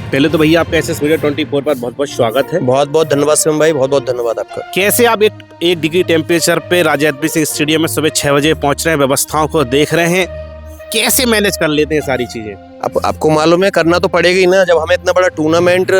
पहले तो भैया आपका एसएस मीडिया 24 पर बहुत बहुत स्वागत है। बहुत बहुत धन्यवाद शिवम भाई, बहुत बहुत धन्यवाद आपका। कैसे आप एक डिग्री टेम्परेचर पे राजा अतबी सिंह स्टेडियम में सुबह 6 बजे पहुंच रहे हैं, व्यवस्थाओं को देख रहे हैं, कैसे मैनेज कर लेते हैं सारी चीजें? आपको मालूम है, करना तो पड़ेगा ही ना। जब हमें इतना बड़ा टूर्नामेंट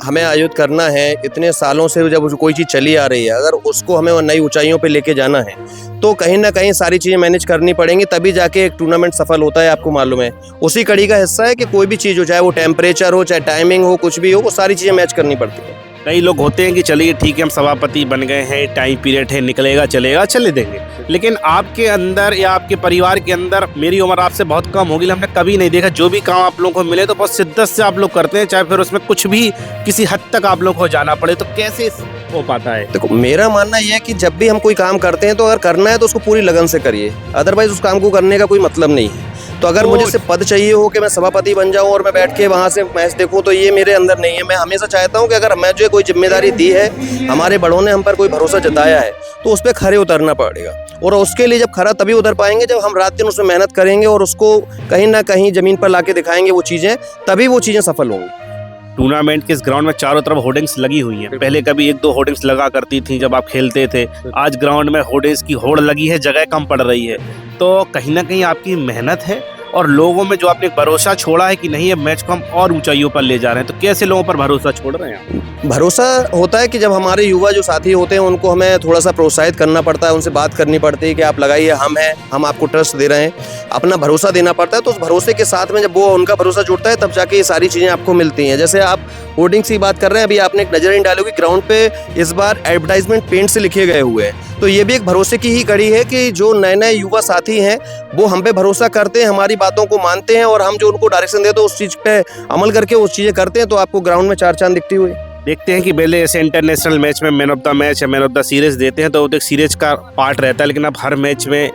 हमें आयोजित करना है, इतने सालों से जब कोई चीज़ चली आ रही है, अगर उसको हमें नई ऊंचाइयों पे लेके जाना है तो कहीं ना कहीं सारी चीज़ें मैनेज करनी पड़ेंगी, तभी जाके एक टूर्नामेंट सफल होता है। आपको मालूम है, उसी कड़ी का हिस्सा है कि कोई भी चीज़ हो, चाहे वो टेम्परेचर हो, चाहे टाइमिंग हो, कुछ भी हो, वो सारी चीज़ें मैच करनी पड़ती है। कई लोग होते हैं कि चलिए ठीक है, हम सभापति बन गए हैं, टाइम पीरियड है, निकलेगा चलेगा चले देंगे, लेकिन आपके अंदर या आपके परिवार के अंदर, मेरी उम्र आपसे बहुत कम होगी, हमने कभी नहीं देखा जो भी काम आप लोगों को मिले तो बहुत शिद्दत से आप लोग करते हैं, चाहे फिर उसमें कुछ भी किसी हद तक आप लोग को जाना पड़े, तो कैसे हो पाता है? देखो, मेरा मानना यह है कि जब भी हम कोई काम करते हैं तो अगर करना है तो उसको पूरी लगन से करिए, अदरवाइज उस काम को करने का कोई मतलब नहीं है। तो अगर मुझे सिर्फ पद चाहिए हो कि मैं सभापति बन जाऊं और मैं बैठ के वहां से मैच देखूं, तो ये मेरे अंदर नहीं है। मैं हमेशा चाहता हूं कि अगर मैं जो कोई जिम्मेदारी दी है, हमारे बड़ों ने हम पर कोई भरोसा जताया है, तो उस पर खरे उतरना पड़ेगा। और उसके लिए जब खरा तभी उतर पाएंगे जब हम रात दिन उसमें मेहनत करेंगे और उसको कहीं ना कहीं जमीन पर लाके दिखाएंगे वो चीज़ें, तभी वो चीज़ें सफल होंगी। टूर्नामेंट के इस ग्राउंड में चारों तरफ होर्डिंग्स लगी हुई हैं। पहले कभी 1-2 होर्डिंग्स लगा करती थी जब आप खेलते थे, आज ग्राउंड में होर्डिंग्स की होड़ लगी है, जगह कम पड़ रही है। तो कहीं ना कहीं आपकी मेहनत है और लोगों में जो आपने भरोसा छोड़ा है कि नहीं, ये मैच को हम और ऊंचाइयों पर ले जा रहे हैं, तो कैसे लोगों पर भरोसा छोड़ रहे हैं? भरोसा होता है कि जब हमारे युवा जो साथी होते हैं उनको हमें थोड़ा सा प्रोत्साहित करना पड़ता है, उनसे बात करनी पड़ती है कि आप लगाइए, हम हैं, हम आपको ट्रस्ट दे रहे हैं, अपना भरोसा देना पड़ता है। तो उस भरोसे के साथ में जब वो उनका भरोसा जुड़ता है तब जाके ये सारी चीज़ें आपको मिलती हैं। जैसे आप होर्डिंग्स की बात कर रहे हैं, अभी आपने एक नजर नहीं डालोगे, ग्राउंड पे इस बार एडवर्टाइजमेंट पेंट से लिखे गए हुए हैं, तो ये भी एक भरोसे की ही कड़ी है कि जो नए नए युवा साथी हैं वो हम पे भरोसा करते हैं, हमारी बातों को मानते हैं, और हम जो उनको डायरेक्शन देते हैं उस चीज़ पे अमल करके उस चीज़ें करते हैं, तो आपको ग्राउंड में चार चांद दिखती हुई। देखते हैं कि पहले ऐसे इंटरनेशनल मैच में मैन ऑफ द मैच या मैन ऑफ द सीरीज देते हैं, तो वो एक सीरीज का पार्ट रहता है, लेकिन अब हर मैच में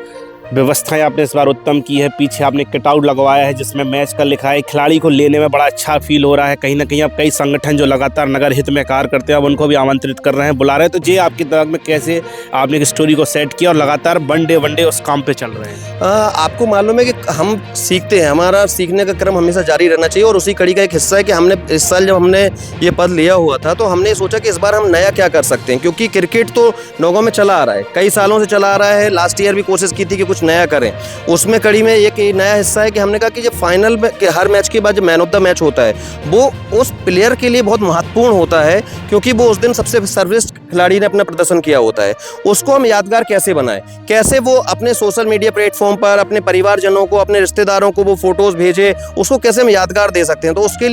व्यवस्थाएं आपने इस बार उत्तम की है। पीछे आपने कटआउट लगवाया है जिसमें मैच का लिखा है, खिलाड़ी को लेने में बड़ा अच्छा फील हो रहा है। कहीं ना कहीं अब कई संगठन जो लगातार नगर हित में कार्य करते हैं, अब उनको भी आमंत्रित कर रहे हैं, बुला रहे हैं। तो ये आपके दिमाग में कैसे आपने एक स्टोरी को सेट किया और लगातार वनडे उस काम पे चल रहे हैं? आपको मालूम है कि हम सीखते हैं, हमारा सीखने का क्रम हमेशा जारी रहना चाहिए, और उसी कड़ी का एक हिस्सा है कि हमने इस साल जब हमने ये पद लिया हुआ था तो हमने सोचा कि इस बार हम नया क्या कर सकते हैं, क्योंकि क्रिकेट तो नौगांव में चला आ रहा है, कई सालों से चला आ रहा है। लास्ट ईयर भी कोशिश की थी कि कुछ नया करें, उसमें कड़ी में एक नया हिस्सा है कि हमने कहा कि जब फाइनल में हर मैच के बाद जो मैन ऑफ द मैच होता है वो उस प्लेयर के लिए बहुत महत्वपूर्ण होता है, क्योंकि वो उस दिन सबसे सर्वश्रेष्ठ खिलाड़ी ने अपना प्रदर्शन किया होता है। उसको हम यादगार कैसे बनाएं, कैसे वो अपने सोशल मीडिया प्लेटफॉर्म पर अपने परिवारजनों को, अपने रिश्तेदारों को वो फोटोज भेजे, उसको कैसे हम यादगार दे सकते हैं। तो उसके लिए